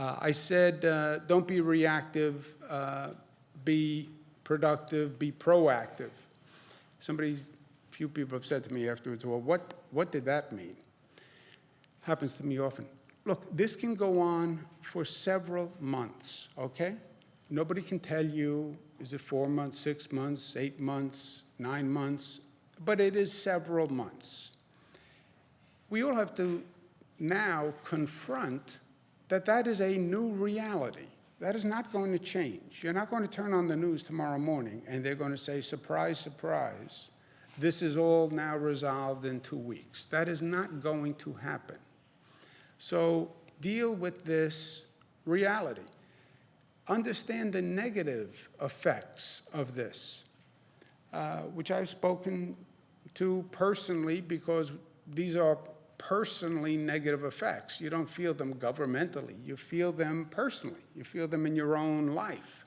I said, don't be reactive, be productive, be proactive. A few people have said to me afterwards, well, what did that mean? Happens to me often. Look, this can go on for several months, okay? Nobody can tell you, is it 4 months, 6 months, 8 months, 9 months, but it is several months. We all have to now confront that is a new reality. That is not going to change. You're not going to turn on the news tomorrow morning and they're going to say, surprise, surprise, this is all now resolved in 2 weeks. That is not going to happen. So deal with this reality. Understand the negative effects of this, which I've spoken to personally because these are personally negative effects. You don't feel them governmentally. You feel them personally. You feel them in your own life.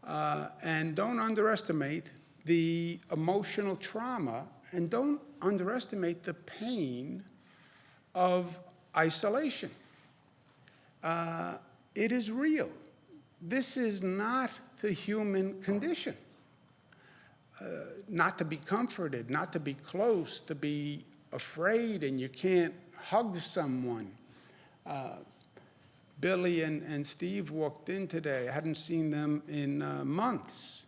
And don't underestimate the emotional trauma, and don't underestimate the pain of isolation. It is real. This is not the human condition. Not to be comforted, not to be close, to be afraid and you can't hug someone. Billy and Steve walked in today. I hadn't seen them in months.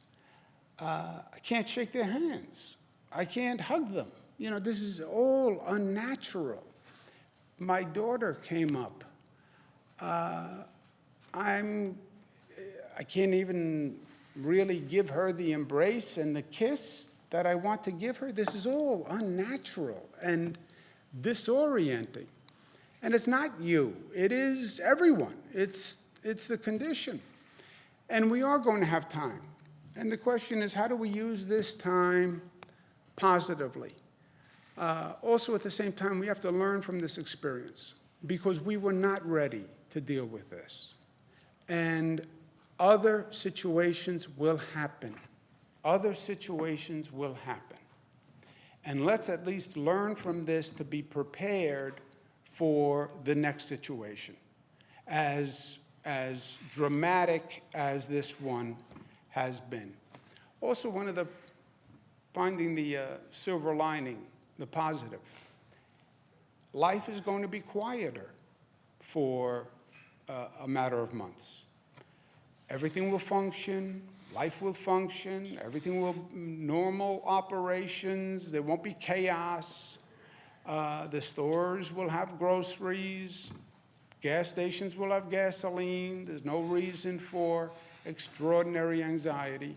I can't shake their hands. I can't hug them. You know, this is all unnatural. My daughter came up. I can't even really give her the embrace and the kiss that I want to give her. This is all unnatural and disorienting. And it's not you. It is everyone. It's the condition. And we are going to have time. And the question is, how do we use this time positively? Also, at the same time, we have to learn from this experience because we were not ready to deal with this. And other situations will happen. Other situations will happen. And let's at least learn from this to be prepared for the next situation, as dramatic as this one has been. Also, finding the silver lining, the positive. Life is going to be quieter for a matter of months. Everything will function, life will function, everything will normal operations, there won't be chaos. The stores will have groceries, gas stations will have gasoline, there's no reason for extraordinary anxiety.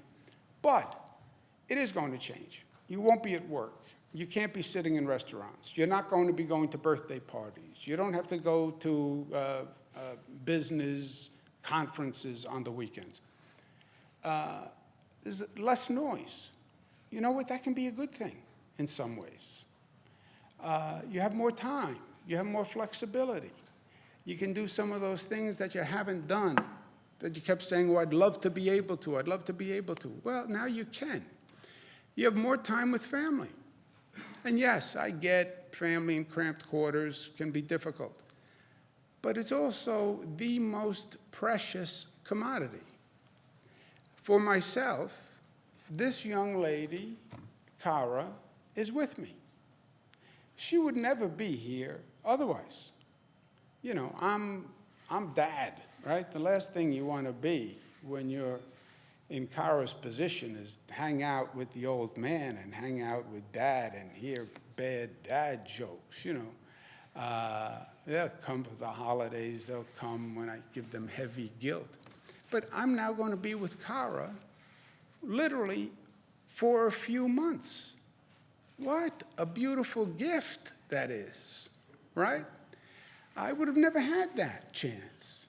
But it is going to change. You won't be at work. You can't be sitting in restaurants. You're not going to be going to birthday parties. You don't have to go to business conferences on the weekends. There's less noise. You know what? That can be a good thing in some ways. You have more time. You have more flexibility. You can do some of those things that you haven't done, that you kept saying, oh, I'd love to be able to. I'd love to be able to. Well, now you can. You have more time with family. And yes, I get family in cramped quarters can be difficult. But it's also the most precious commodity. For myself, this young lady, Cara, is with me. She would never be here otherwise. You know, I'm dad, right? The last thing you want to be when you're in Cara's position is hang out with the old man and hang out with dad and hear bad dad jokes, you know. They'll come for the holidays. They'll come when I give them heavy guilt. But I'm now going to be with Cara literally for a few months. What a beautiful gift that is, right? I would have never had that chance.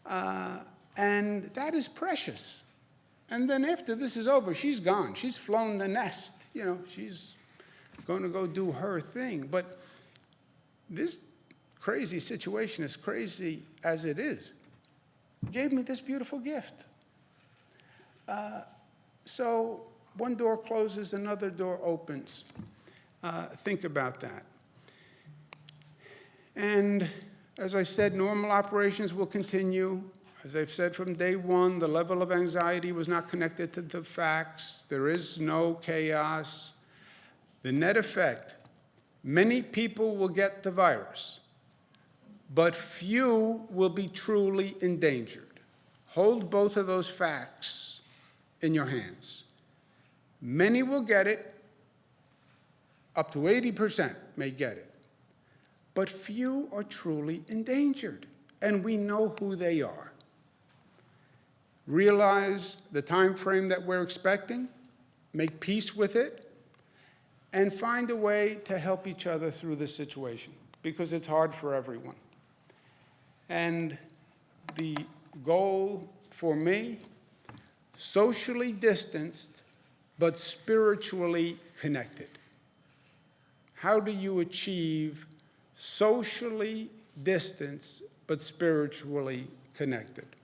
And that is precious. And then after this is over, she's gone. She's flown the nest. You know, she's going to go do her thing. But this crazy situation, as crazy as it is, gave me this beautiful gift. So one door closes, another door opens. Think about that. And As I said, normal operations will continue. As I've said from day one, the level of anxiety was not connected to the facts. There is no chaos. The net effect, many people will get the virus, but few will be truly endangered. Hold both of those facts in your hands. Many will get it, up to 80% may get it, but few are truly endangered, and we know who they are. Realize the time frame that we're expecting, make peace with it, and find a way to help each other through this situation, because it's hard for everyone. And the goal for me, socially distanced, but spiritually connected. How do you achieve socially distanced, but spiritually connected?